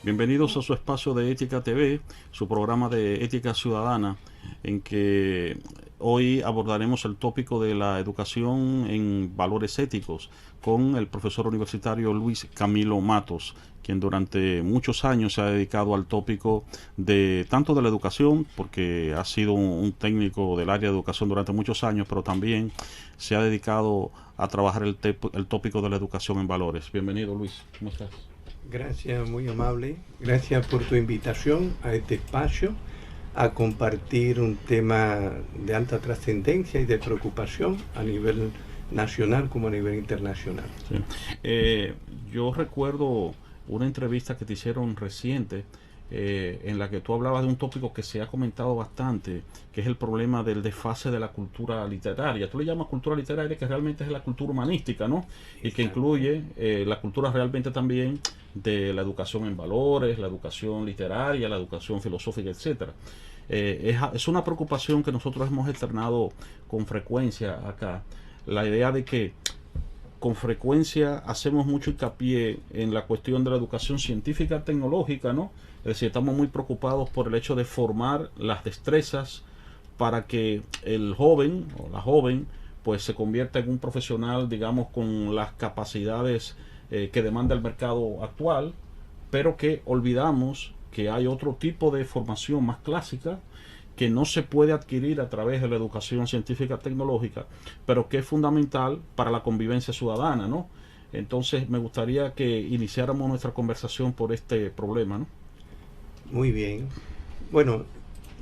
Bienvenidos a su espacio de Ética TV, su programa de ética ciudadana, en que hoy abordaremos el tópico de la educación en valores éticos con el profesor universitario Luis Camilo Matos, quien durante muchos años se ha dedicado al tópico de tanto de la educación, porque ha sido un técnico del área de educación durante muchos años, pero también se ha dedicado a trabajar el tópico de la educación en valores. Bienvenido, Luis, ¿cómo estás? Gracias, muy amable. Gracias por tu invitación a este espacio, a compartir un tema de alta trascendencia y de preocupación a nivel nacional como a nivel internacional. Sí. Yo recuerdo una entrevista que te hicieron reciente en la que tú hablabas de un tópico que se ha comentado bastante, que es el problema del desfase de la cultura literaria. Tú le llamas cultura literaria, que realmente es la cultura humanística, ¿no? Y que Exacto. incluye la cultura realmente también de la educación en valores, la educación literaria, la educación filosófica, etcétera. Es una preocupación que nosotros hemos externado con frecuencia acá, la idea de que con frecuencia hacemos mucho hincapié en la cuestión de la educación científica tecnológica, ¿no? Es decir, estamos muy preocupados por el hecho de formar las destrezas para que el joven o la joven pues se convierta en un profesional, digamos, con las capacidades que demanda el mercado actual, pero que olvidamos que hay otro tipo de formación más clásica que no se puede adquirir a través de la educación científica tecnológica, pero que es fundamental para la convivencia ciudadana, ¿no? Entonces me gustaría que iniciáramos nuestra conversación por este problema, ¿no? Muy bien. Bueno,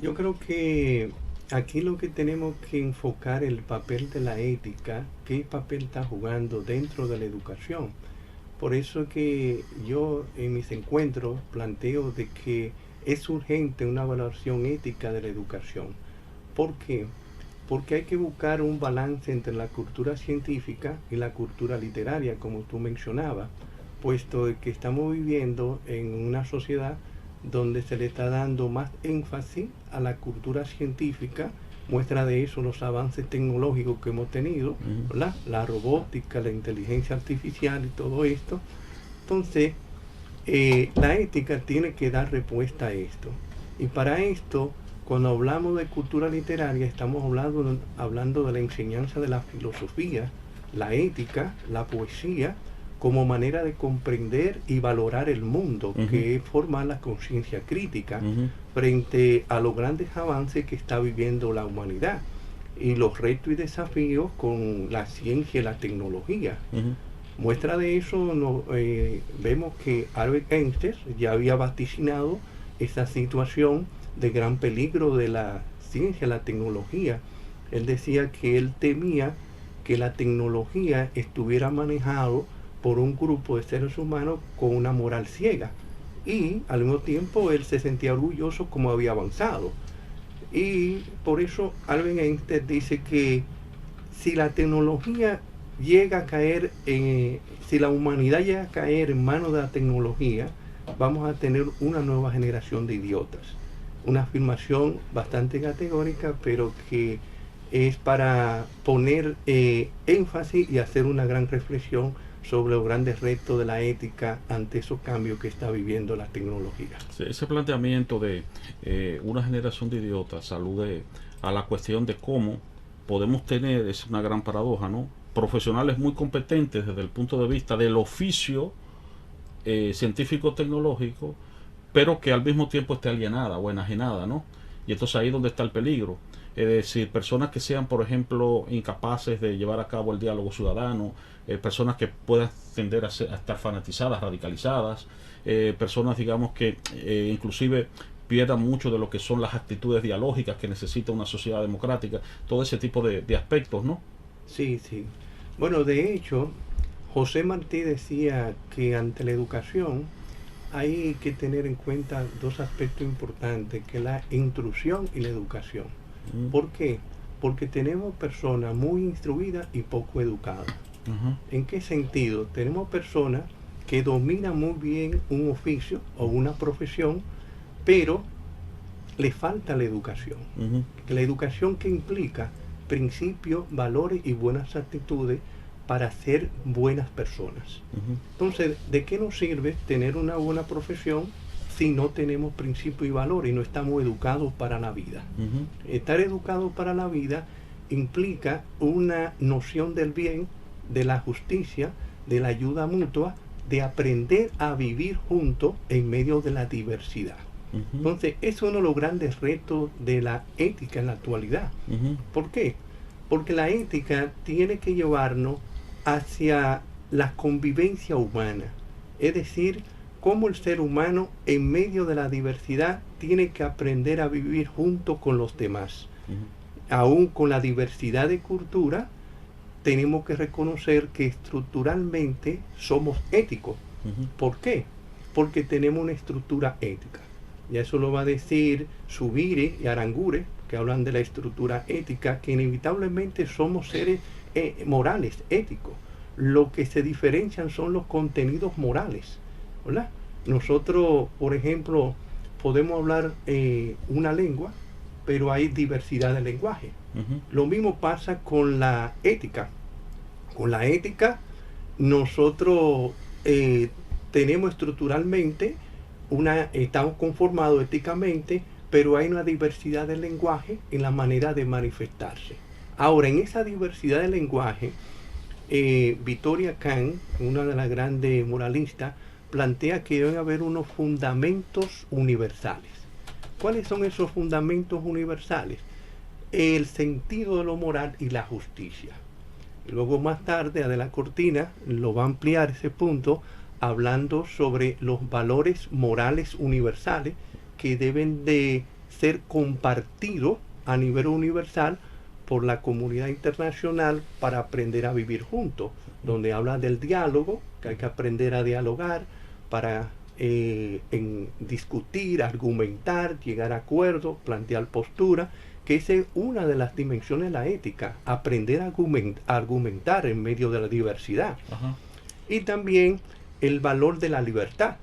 yo creo que aquí lo que tenemos que enfocar el papel de la ética, qué papel está jugando dentro de la educación. Por eso que yo en mis encuentros planteo de que es urgente una evaluación ética de la educación. ¿Por qué? Porque hay que buscar un balance entre la cultura científica y la cultura literaria, como tú mencionabas, puesto que estamos viviendo en una sociedad donde se le está dando más énfasis a la cultura científica. Muestra de eso los avances tecnológicos que hemos tenido, ¿verdad? La robótica, la inteligencia artificial y todo esto. Entonces, la ética tiene que dar respuesta a esto. Y para esto, cuando hablamos de cultura literaria, estamos hablando de la enseñanza de la filosofía, la ética, la poesía, como manera de comprender y valorar el mundo, que es formar la conciencia crítica frente a los grandes avances que está viviendo la humanidad y los retos y desafíos con la ciencia y la tecnología. Muestra de eso vemos que Albert Einstein ya había vaticinado esa situación de gran peligro de la ciencia, la tecnología. Él decía que él temía que la tecnología estuviera manejado por un grupo de seres humanos con una moral ciega. Y al mismo tiempo él se sentía orgulloso como había avanzado. Y por eso Albert Einstein dice que si la tecnología llega a caer, si la humanidad llega a caer en manos de la tecnología, vamos a tener una nueva generación de idiotas. Una afirmación bastante categórica, pero que es para poner énfasis y hacer una gran reflexión sobre los grandes retos de la ética ante esos cambios que está viviendo la tecnología. Sí, ese planteamiento de una generación de idiotas alude a la cuestión de cómo podemos tener, es una gran paradoja, ¿no? Profesionales muy competentes desde el punto de vista del oficio científico-tecnológico, pero que al mismo tiempo esté alienada o enajenada, ¿no? Y entonces ahí es donde está el peligro. Es decir, personas que sean, por ejemplo, incapaces de llevar a cabo el diálogo ciudadano, personas que puedan tender a estar fanatizadas, radicalizadas, personas, digamos, que inclusive pierdan mucho de lo que son las actitudes dialógicas que necesita una sociedad democrática, todo ese tipo de aspectos, ¿no? Sí, sí. Bueno, de hecho, José Martí decía que ante la educación hay que tener en cuenta dos aspectos importantes, que es la intrusión y la educación. Mm. ¿Por qué? Porque tenemos personas muy instruidas y poco educadas. Ajá. ¿En qué sentido? Tenemos personas que dominan muy bien un oficio o una profesión, pero le falta la educación. Ujú. La educación que implica principios, valores y buenas actitudes para ser buenas personas. Ujú. Entonces, ¿de qué nos sirve tener una buena profesión si no tenemos principios y valores y no estamos educados para la vida. Estar educados para la vida implica una noción del bien, de la justicia, de la ayuda mutua, de aprender a vivir juntos en medio de la diversidad. Entonces, es uno de los grandes retos de la ética en la actualidad. ¿Por qué? Porque la ética tiene que llevarnos hacia la convivencia humana, es decir, cómo el ser humano en medio de la diversidad tiene que aprender a vivir junto con los demás. Aún con la diversidad de cultura, tenemos que reconocer que estructuralmente somos éticos. ¿Por qué? Porque tenemos una estructura ética. Y eso lo va a decir Zubiri y Aranguren, que hablan de la estructura ética, que inevitablemente somos seres morales, éticos. Lo que se diferencian son los contenidos morales, ¿verdad? Nosotros, por ejemplo, podemos hablar una lengua, pero hay diversidad de lenguaje. Lo mismo pasa con la ética. Con la ética, nosotros tenemos estructuralmente estamos conformados éticamente, pero hay una diversidad de lenguaje en la manera de manifestarse. Ahora, en esa diversidad de lenguaje, Victoria Kant, una de las grandes moralistas, plantea que debe haber unos fundamentos universales. ¿Cuáles son esos fundamentos universales? El sentido de lo moral y la justicia. Luego más tarde, Adela Cortina lo va a ampliar ese punto, hablando sobre los valores morales universales que deben de ser compartidos a nivel universal por la comunidad internacional para aprender a vivir juntos, donde habla del diálogo, que hay que aprender a dialogar para discutir, argumentar, llegar a acuerdos, plantear posturas, que esa es una de las dimensiones de la ética, aprender a argumentar en medio de la diversidad. Y también el valor de la libertad,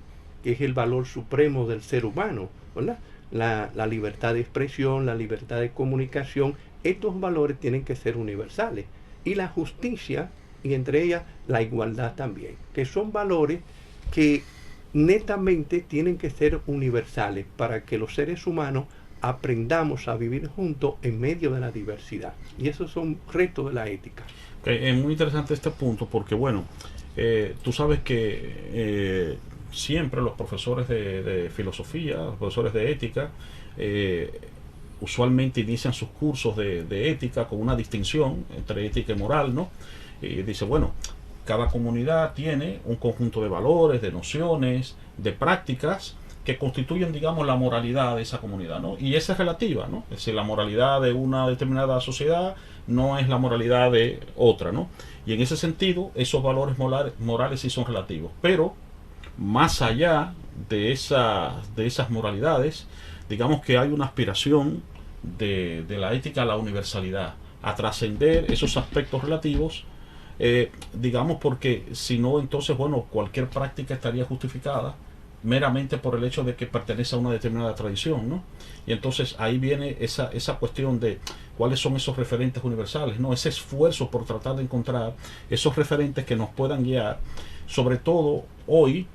que es el valor supremo del ser humano, ¿verdad? La libertad de expresión, la libertad de comunicación, estos valores tienen que ser universales. Y la justicia, y entre ellas la igualdad también, que son valores que netamente tienen que ser universales para que los seres humanos aprendamos a vivir juntos en medio de la diversidad. Y esos son retos de la ética. Es muy interesante este punto porque, bueno, tú sabes que siempre los profesores de filosofía, los profesores de ética, usualmente inician sus cursos de ética con una distinción entre ética y moral, ¿no? Y dice, bueno, cada comunidad tiene un conjunto de valores, de nociones, de prácticas que constituyen, digamos, la moralidad de esa comunidad, ¿no? Y esa es relativa, ¿no? Es decir, la moralidad de una determinada sociedad no es la moralidad de otra, ¿no? Y en ese sentido, esos valores morales sí son relativos. Pero, más allá de esas moralidades, digamos que hay una aspiración de la ética a la universalidad, a trascender esos aspectos relativos, digamos, porque si no, entonces, bueno, cualquier práctica estaría justificada meramente por el hecho de que pertenece a una determinada tradición, ¿no? Y entonces ahí viene esa cuestión de cuáles son esos referentes universales, ¿no? Ese esfuerzo por tratar de encontrar esos referentes que nos puedan guiar, sobre todo hoy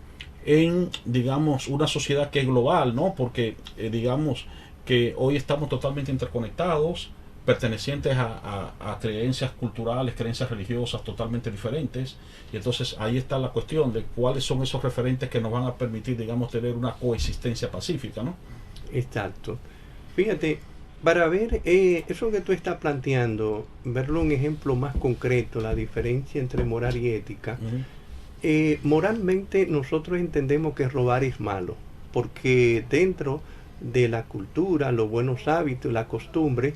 en, digamos, una sociedad que es global, ¿no? Porque digamos que hoy estamos totalmente interconectados, pertenecientes a creencias culturales, creencias religiosas totalmente diferentes, y entonces ahí está la cuestión de cuáles son esos referentes que nos van a permitir, digamos, tener una coexistencia pacífica, ¿no? Exacto. Fíjate, para ver eso que tú estás planteando, verlo un ejemplo más concreto, la diferencia entre moral y ética. Moralmente nosotros entendemos que robar es malo, porque dentro de la cultura, los buenos hábitos, la costumbre,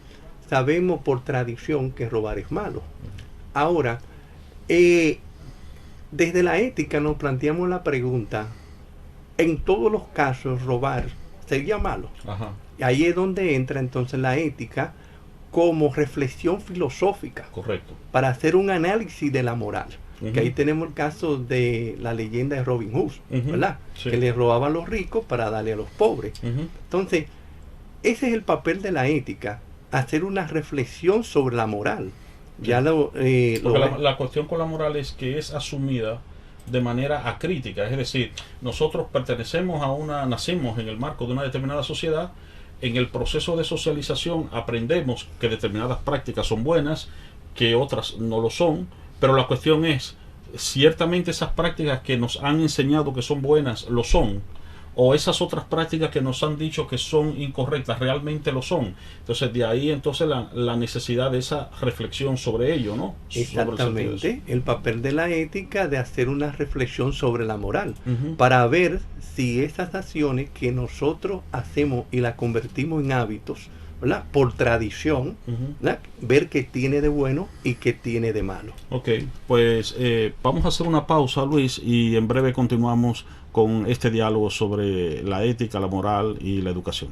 sabemos por tradición que robar es malo. Ahora, desde la ética nos planteamos la pregunta, en todos los casos robar sería malo. Y ahí es donde entra entonces la ética como reflexión filosófica. Correcto. Para hacer un análisis de la moral. Que ahí tenemos el caso de la leyenda de Robin Hood, ¿verdad? Sí. Que le robaban a los ricos para darle a los pobres. Entonces, ese es el papel de la ética, hacer una reflexión sobre la moral. Ya la cuestión con la moral es que es asumida de manera acrítica. Es decir, nosotros nacemos en el marco de una determinada sociedad. En el proceso de socialización aprendemos que determinadas prácticas son buenas, que otras no lo son, pero la cuestión es, ciertamente esas prácticas que nos han enseñado que son buenas lo son, o esas otras prácticas que nos han dicho que son incorrectas realmente lo son. Entonces de ahí entonces la necesidad de esa reflexión sobre ello, ¿no? Exactamente, el papel de la ética, de hacer una reflexión sobre la moral, Ujú. para ver si esas acciones que nosotros hacemos y las convertimos en hábitos, ¿verdad? Por tradición, Ujú. ¿verdad? Ver qué tiene de bueno y qué tiene de malo. Ok, pues vamos a hacer una pausa, Luis, y en breve continuamos con este diálogo sobre la ética, la moral y la educación.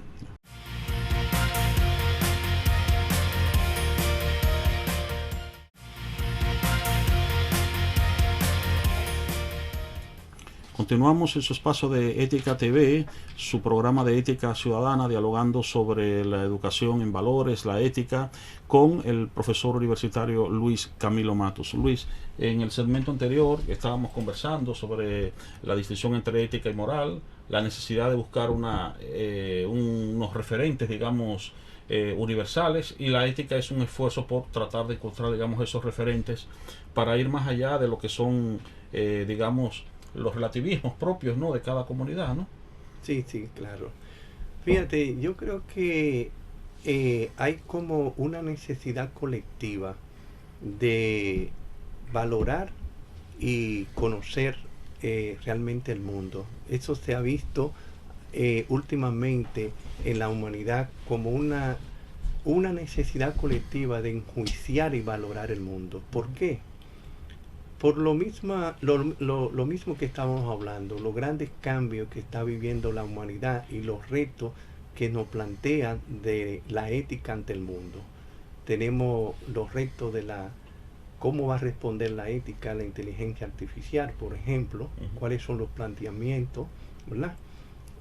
Continuamos en su espacio de Ética TV, su programa de ética ciudadana, dialogando sobre la educación en valores, la ética, con el profesor universitario Luis Camilo Matos. Luis, en el segmento anterior estábamos conversando sobre la distinción entre ética y moral, la necesidad de buscar unos referentes, digamos, universales, y la ética es un esfuerzo por tratar de encontrar, digamos, esos referentes para ir más allá de lo que son, digamos, los relativismos propios, ¿no?, de cada comunidad, ¿no? Sí, sí, claro. Fíjate, yo creo que hay como una necesidad colectiva de valorar y conocer realmente el mundo. Eso se ha visto últimamente en la humanidad como una necesidad colectiva de enjuiciar y valorar el mundo. ¿Por qué? Por lo mismo que estábamos hablando, los grandes cambios que está viviendo la humanidad y los retos que nos plantean de la ética ante el mundo. Tenemos los retos de cómo va a responder la ética a la inteligencia artificial, por ejemplo, cuáles son los planteamientos, ¿verdad?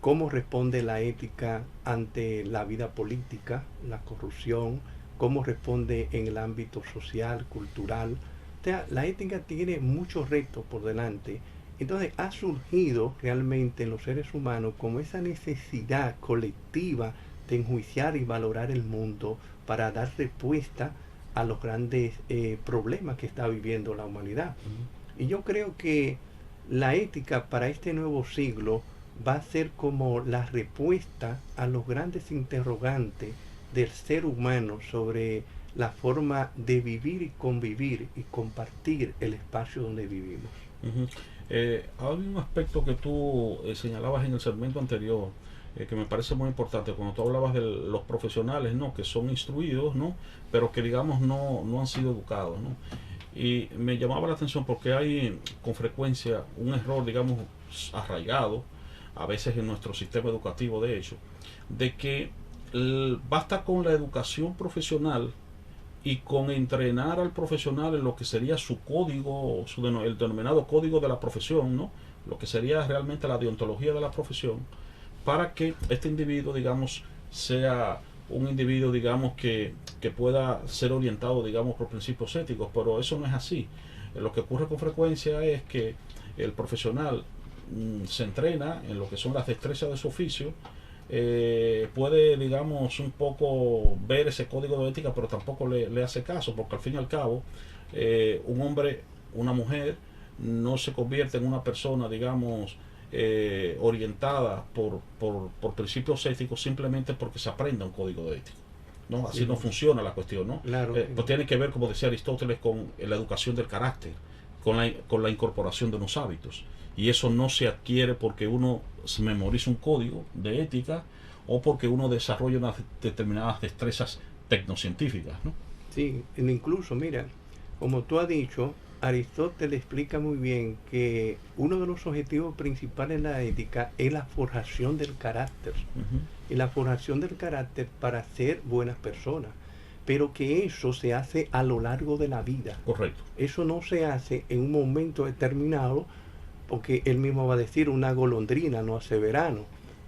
Cómo responde la ética ante la vida política, la corrupción, cómo responde en el ámbito social, cultural. O sea, la ética tiene muchos retos por delante. Entonces ha surgido realmente en los seres humanos como esa necesidad colectiva de enjuiciar y valorar el mundo para dar respuesta a los grandes problemas que está viviendo la humanidad. Y yo creo que la ética para este nuevo siglo va a ser como la respuesta a los grandes interrogantes del ser humano sobre la forma de vivir y convivir y compartir el espacio donde vivimos. Hay un aspecto que tú señalabas en el segmento anterior, que me parece muy importante, cuando tú hablabas de los profesionales, ¿no?, que son instruidos, ¿no?, pero que, digamos, no han sido educados, ¿no? Y me llamaba la atención porque hay con frecuencia un error, digamos, arraigado, a veces en nuestro sistema educativo, de hecho, de que basta con la educación profesional y con entrenar al profesional en lo que sería su código, el denominado código de la profesión, ¿no?, lo que sería realmente la deontología de la profesión, para que este individuo, digamos, sea un individuo, digamos, que pueda ser orientado, digamos, por principios éticos. Pero eso no es así. Lo que ocurre con frecuencia es que el profesional se entrena en lo que son las destrezas de su oficio, puede, digamos, un poco ver ese código de ética, pero tampoco le hace caso, porque al fin y al cabo, un hombre, una mujer, no se convierte en una persona, digamos, orientada por principios éticos simplemente porque se aprenda un código de ética, ¿no? Así no funciona la cuestión, ¿no? Claro. Pues tiene que ver, como decía Aristóteles, con la educación del carácter, con la incorporación de unos hábitos. Y eso no se adquiere porque uno se memoriza un código de ética o porque uno desarrolla unas determinadas destrezas tecnocientíficas, ¿no? Sí, incluso, mira, como tú has dicho, Aristóteles explica muy bien que uno de los objetivos principales de la ética es la forjación del carácter. Y la forjación del carácter para ser buenas personas. Pero que eso se hace a lo largo de la vida. Correcto. Eso no se hace en un momento determinado, porque él mismo va a decir, una golondrina no hace verano.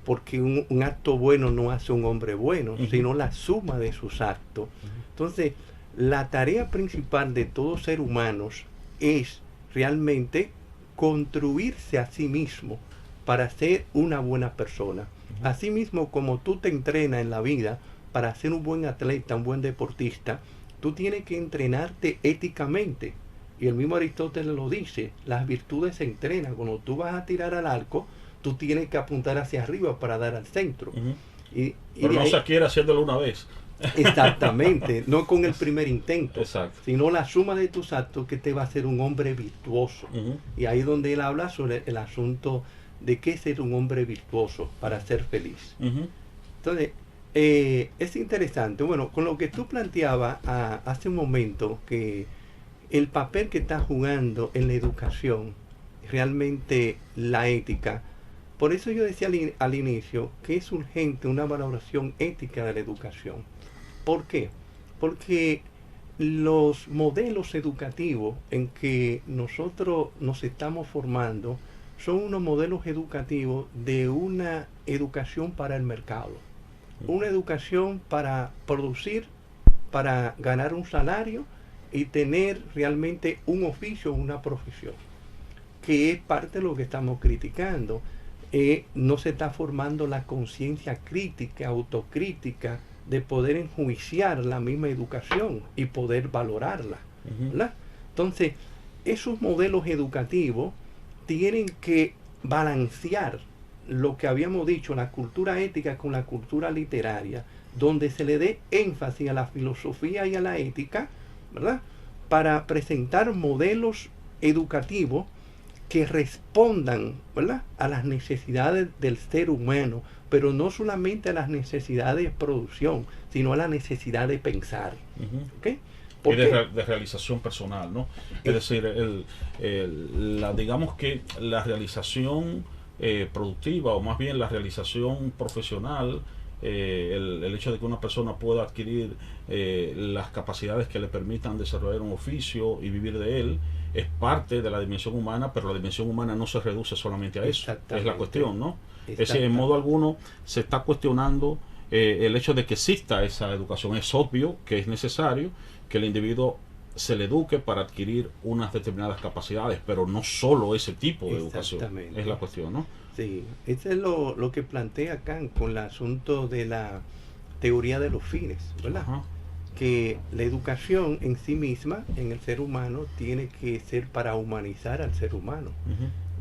Porque un acto bueno no hace un hombre bueno, sino la suma de sus actos. Entonces, la tarea principal de todo ser humano es realmente construirse a sí mismo para ser una buena persona. Asimismo, como tú te entrenas en la vida para ser un buen atleta, un buen deportista, tú tienes que entrenarte éticamente. Y el mismo Aristóteles lo dice, las virtudes se entrenan. Cuando tú vas a tirar al arco, tú tienes que apuntar hacia arriba para dar al centro. Pero no se adquiere haciéndolo una vez. Exactamente, no con el primer intento, Exacto. sino la suma de tus actos que te va a hacer un hombre virtuoso. Y ahí es donde él habla sobre el asunto de qué es ser un hombre virtuoso para ser feliz. Entonces, es interesante. Bueno, con lo que tú planteabas hace un momento, que el papel que está jugando en la educación, realmente la ética, por eso yo decía al inicio que es urgente una valoración ética de la educación. ¿Por qué? Porque los modelos educativos en que nosotros nos estamos formando son unos modelos educativos de una educación para el mercado, una educación para producir, para ganar un salario y tener realmente un oficio, una profesión, que es parte de lo que estamos criticando. No se está formando la conciencia crítica, autocrítica, de poder enjuiciar la misma educación y poder valorarla, ¿verdad? Entonces, esos modelos educativos tienen que balancear lo que habíamos dicho, la cultura ética con la cultura literaria, donde se le dé énfasis a la filosofía y a la ética, ¿verdad? Para presentar modelos educativos que respondan, ¿verdad?, a las necesidades del ser humano, pero no solamente a las necesidades de producción, sino a la necesidad de pensar. ¿Okay? Y de realización personal, ¿no? Es decir, digamos que la realización productiva, o más bien la realización profesional, el hecho de que una persona pueda adquirir las capacidades que le permitan desarrollar un oficio y vivir de él, es parte de la dimensión humana, pero la dimensión humana no se reduce solamente a eso. Es la cuestión, ¿no? Es decir, en modo alguno se está cuestionando el hecho de que exista esa educación. Es obvio que es necesario que el individuo se le eduque para adquirir unas determinadas capacidades, pero no solo ese tipo de educación. Es la cuestión, ¿no? Sí, eso es lo que plantea Kant con el asunto de la teoría de los fines, ¿verdad? Que la educación en sí misma, en el ser humano, tiene que ser para humanizar al ser humano.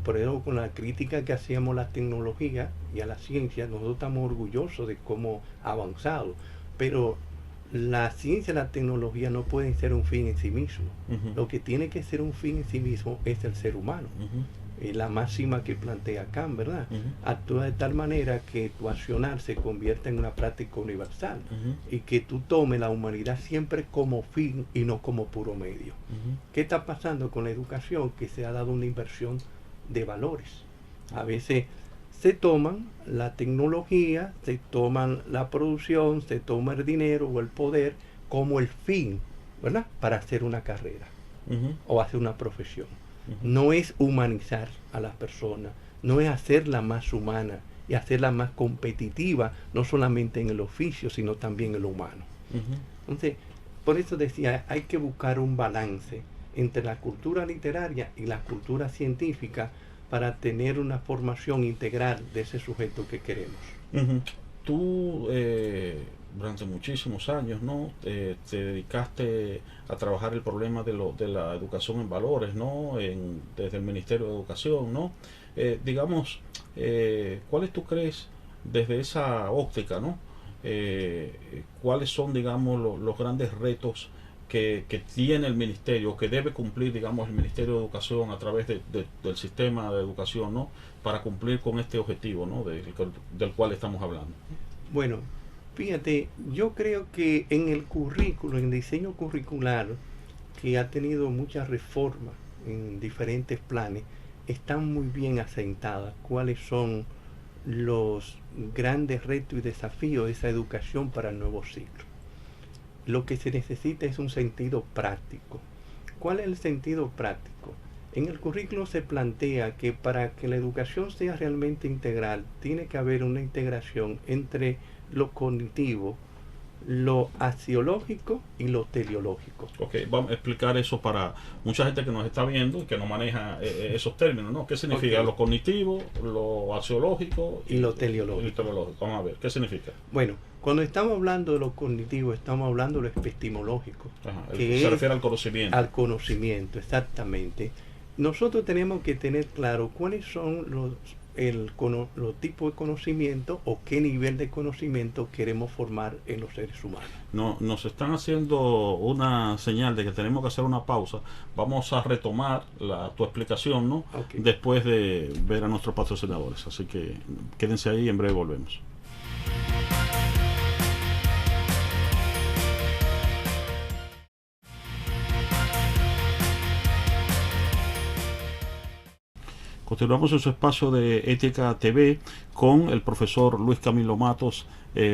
Por eso, con la crítica que hacíamos a la tecnología y a la ciencia, nosotros estamos orgullosos de cómo ha avanzado, pero la ciencia y la tecnología no pueden ser un fin en sí mismo. Lo que tiene que ser un fin en sí mismo es el ser humano. La máxima que plantea Kant, ¿verdad? Actúa de tal manera que tu accionar se convierta en una práctica universal y que tú tomes la humanidad siempre como fin y no como puro medio. ¿Qué está pasando con la educación? Que se ha dado una inversión de valores. A veces se toman la tecnología, se toman la producción, se toma el dinero o el poder como el fin, ¿verdad?, para hacer una carrera o hacer una profesión. No es humanizar a las personas, no es hacerla más humana y hacerla más competitiva, no solamente en el oficio, sino también en lo humano. Entonces, por eso decía, hay que buscar un balance entre la cultura literaria y la cultura científica para tener una formación integral de ese sujeto que queremos. Tú, durante muchísimos años, ¿no?, te dedicaste a trabajar el problema de la educación en valores, ¿no?, desde el Ministerio de Educación, ¿no? Digamos, ¿cuáles tú crees, desde esa óptica, ¿no?, cuáles son, digamos, los grandes retos que tiene el ministerio, que debe cumplir, digamos, el Ministerio de Educación a través del sistema de educación, ¿no?, para cumplir con este objetivo, ¿no?, del cual estamos hablando? Bueno, fíjate, yo creo que en el currículo, en el diseño curricular, que ha tenido muchas reformas en diferentes planes, están muy bien asentadas cuáles son los grandes retos y desafíos de esa educación para el nuevo ciclo. Lo que se necesita es un sentido práctico. ¿Cuál es el sentido práctico? En el currículo se plantea que para que la educación sea realmente integral, tiene que haber una integración entre lo cognitivo, lo axiológico y lo teleológico. Ok, vamos a explicar eso para mucha gente que nos está viendo y que no maneja esos términos, ¿no? ¿Qué significa Okay. lo cognitivo, lo axiológico Y lo teleológico. y teleológico? Vamos a ver, ¿qué significa? Bueno, cuando estamos hablando de lo cognitivo, estamos hablando de lo epistemológico, Ajá, que se refiere al conocimiento. al conocimiento, exactamente. Nosotros tenemos que tener claro cuáles son los tipos de conocimiento o qué nivel de conocimiento queremos formar en los seres humanos. No, nos están haciendo una señal de que tenemos que hacer una pausa. Vamos a retomar tu explicación, ¿no? Okay. Después de ver a nuestros patrocinadores. Así que quédense ahí y en breve volvemos. Continuamos en su espacio de Ética TV con el profesor Luis Camilo Matos,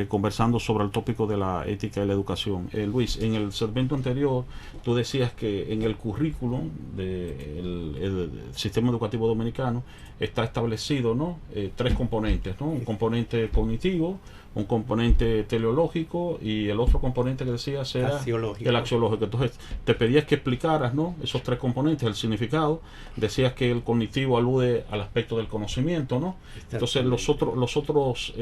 conversando sobre el tópico de la ética y la educación. Luis, en el segmento anterior tú decías que en el currículum del sistema educativo dominicano está establecido, ¿no? Tres componentes, ¿no? Un componente cognitivo, un componente teleológico y el otro componente que decías era axiológico. El axiológico. Entonces te pedías que explicaras, ¿no? Esos tres componentes, el significado. Decías que el cognitivo alude al aspecto del conocimiento, ¿no? Entonces los otros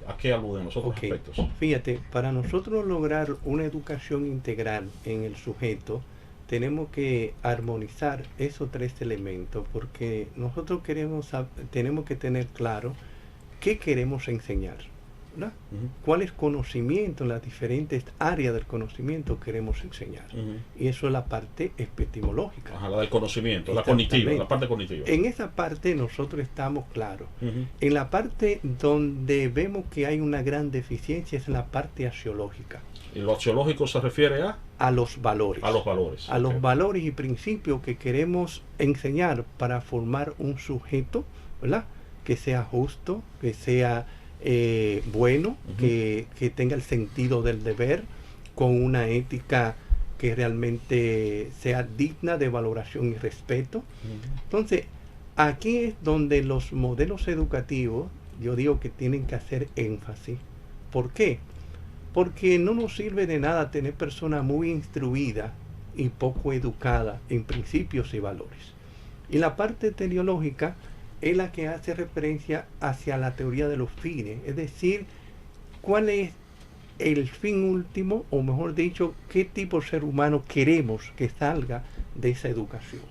¿a qué aluden los otros aspectos? Fíjate, para nosotros lograr una educación integral en el sujeto, tenemos que armonizar esos tres elementos, porque nosotros tenemos que tener claro qué queremos enseñar, ¿verdad? ¿Cuáles conocimientos en las diferentes áreas del conocimiento queremos enseñar? Y eso es la parte epistemológica. Ajá, la del conocimiento, la cognitiva, la parte cognitiva. En esa parte nosotros estamos claros. En la parte donde vemos que hay una gran deficiencia es en la parte axiológica. ¿Y lo axiológico se refiere a los valores? A los valores. A los valores y principios que queremos enseñar para formar un sujeto, ¿verdad? Que sea justo, que sea bueno, que tenga el sentido del deber, con una ética que realmente sea digna de valoración y respeto. Entonces, aquí es donde los modelos educativos, yo digo que tienen que hacer énfasis. ¿Por qué? Porque no nos sirve de nada tener personas muy instruidas y poco educadas en principios y valores. Y la parte teleológica es la que hace referencia hacia la teoría de los fines, es decir, cuál es el fin último, o mejor dicho, qué tipo de ser humano queremos que salga de esa educación.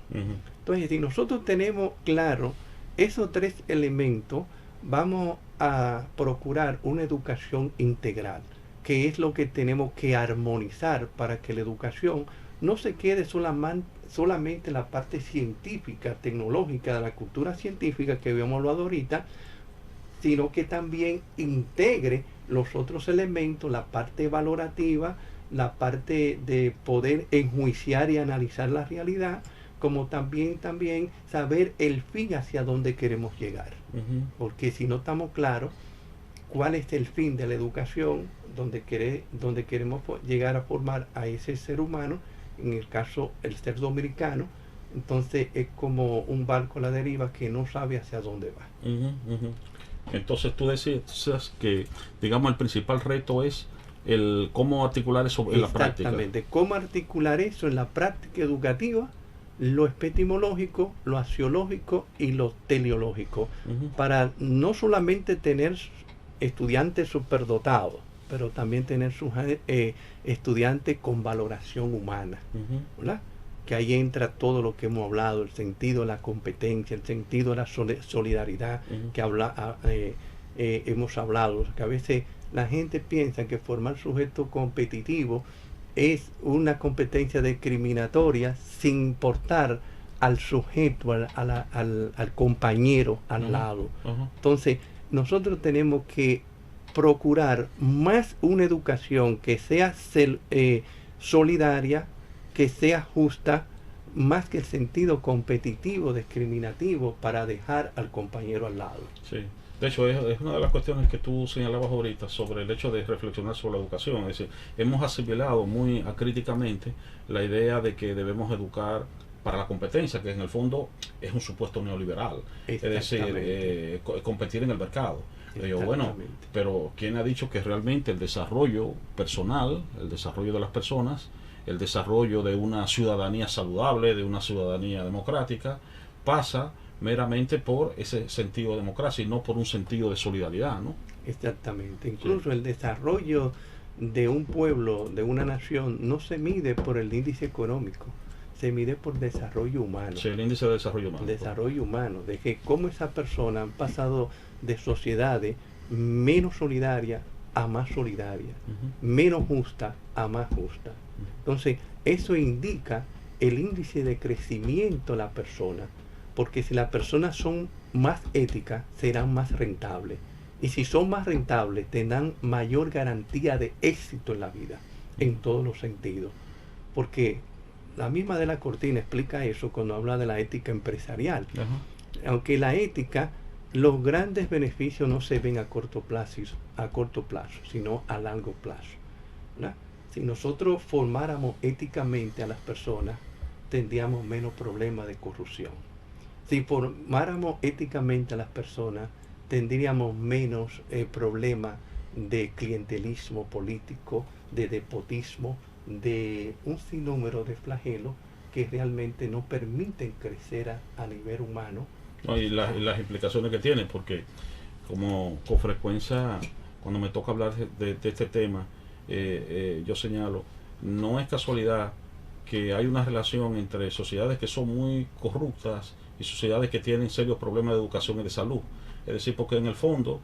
Entonces, si nosotros tenemos claro esos tres elementos, vamos a procurar una educación integral, que es lo que tenemos que armonizar para que la educación no se quede solamente la parte científica, tecnológica, de la cultura científica que habíamos hablado ahorita, sino que también integre los otros elementos, la parte valorativa, la parte de poder enjuiciar y analizar la realidad, como también saber el fin hacia dónde queremos llegar. Porque si no estamos claros cuál es el fin de la educación, donde queremos llegar a formar a ese ser humano, en el caso el ser dominicano, entonces es como un barco a la deriva que no sabe hacia dónde va. Entonces tú decías que, digamos, el principal reto es el cómo articular eso en la práctica. Exactamente, cómo articular eso en la práctica educativa, lo epistemológico, lo axiológico y lo teleológico, para no solamente tener estudiantes superdotados, pero también tener sus estudiantes con valoración humana, ¿verdad? Que ahí entra todo lo que hemos hablado, el sentido de la competencia, el sentido de la solidaridad que hemos hablado, que a veces la gente piensa que formar sujeto competitivo es una competencia discriminatoria sin importar al sujeto, al compañero al lado. Entonces, nosotros tenemos que procurar más una educación que sea solidaria, que sea justa, más que el sentido competitivo, discriminativo, para dejar al compañero al lado. Sí. De hecho, es una de las cuestiones que tú señalabas ahorita sobre el hecho de reflexionar sobre la educación. Es decir, hemos asimilado muy acríticamente la idea de que debemos educar para la competencia, que en el fondo es un supuesto neoliberal, es decir, competir en el mercado. Digo, bueno, pero ¿quién ha dicho que realmente el desarrollo personal, el desarrollo de las personas, el desarrollo de una ciudadanía saludable, de una ciudadanía democrática, pasa meramente por ese sentido de democracia y no por un sentido de solidaridad, ¿no? Exactamente. Incluso el desarrollo de un pueblo, de una nación, no se mide por el índice económico, se mide por desarrollo humano. Sí, el índice de desarrollo humano. Desarrollo humano, de que cómo esas personas han pasado de sociedades menos solidarias a más solidarias, menos justas a más justas. Entonces, eso indica el índice de crecimiento de la persona, porque si las personas son más éticas, serán más rentables. Y si son más rentables, tendrán mayor garantía de éxito en la vida, en todos los sentidos. Porque la misma de la Cortina explica eso cuando habla de la ética empresarial. Aunque la ética, los grandes beneficios no se ven a corto plazo, sino a largo plazo, ¿verdad? Si nosotros formáramos éticamente a las personas, tendríamos menos problemas de corrupción. Si formáramos éticamente a las personas, tendríamos menos problemas de clientelismo político, de despotismo, de un sinnúmero de flagelos que realmente no permiten crecer a nivel humano. No, y las implicaciones que tiene, porque como con frecuencia cuando me toca hablar de este tema, yo señalo, no es casualidad que hay una relación entre sociedades que son muy corruptas y sociedades que tienen serios problemas de educación y de salud. Es decir, porque en el fondo,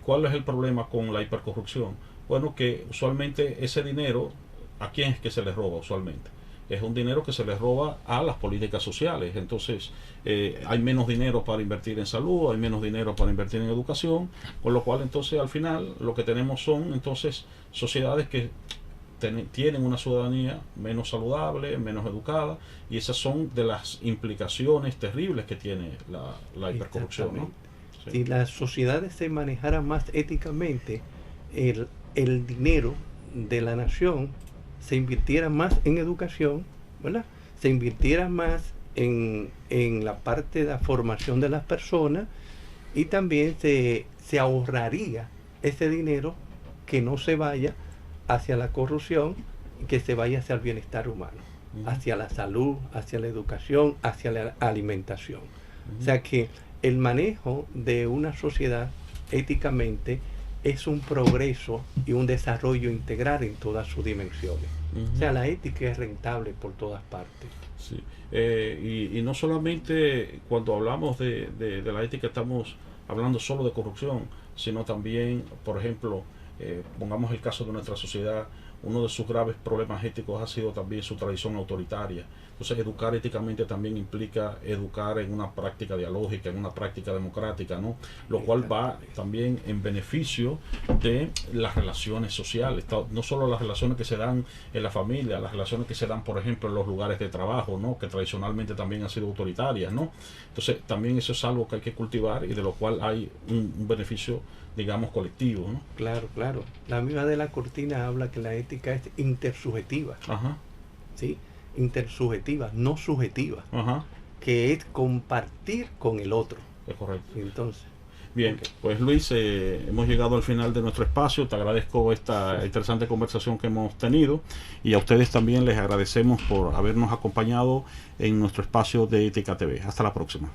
¿cuál es el problema con la hipercorrupción? Bueno, que usualmente ese dinero, ¿a quién es que se les roba usualmente? Es un dinero que se les roba a las políticas sociales. Entonces, hay menos dinero para invertir en salud, hay menos dinero para invertir en educación, con lo cual entonces al final lo que tenemos son entonces sociedades que tienen una ciudadanía menos saludable, menos educada, y esas son de las implicaciones terribles que tiene la hipercorrupción, ¿no? Sí. Si las sociedades se manejaran más éticamente, el dinero de la nación se invirtiera más en educación, ¿verdad? Se invirtiera más en la parte de la formación de las personas, y también se ahorraría ese dinero que no se vaya hacia la corrupción, que se vaya hacia el bienestar humano, hacia la salud, hacia la educación, hacia la alimentación. O sea que el manejo de una sociedad éticamente es un progreso y un desarrollo integral en todas sus dimensiones. O sea, la ética es rentable por todas partes. Sí. Y no solamente cuando hablamos de la ética estamos hablando solo de corrupción, sino también, por ejemplo, pongamos el caso de nuestra sociedad, uno de sus graves problemas éticos ha sido también su tradición autoritaria. Entonces, educar éticamente también implica educar en una práctica dialógica, en una práctica democrática, ¿no? Lo cual va también en beneficio de las relaciones sociales, no solo las relaciones que se dan en la familia, las relaciones que se dan, por ejemplo, en los lugares de trabajo, ¿no? Que tradicionalmente también han sido autoritarias, ¿no? Entonces, también eso es algo que hay que cultivar y de lo cual hay un beneficio, digamos, colectivo, ¿no? Claro, claro. La misma de la Cortina habla que la ética es intersubjetiva. Ajá. ¿Sí? Intersubjetiva, no subjetiva. Ajá. Que es compartir con el otro. Es correcto. Entonces. Bien, okay. Pues Luis, hemos llegado al final de nuestro espacio. Te agradezco esta interesante conversación que hemos tenido, y a ustedes también les agradecemos por habernos acompañado en nuestro espacio de Ética TV. Hasta la próxima.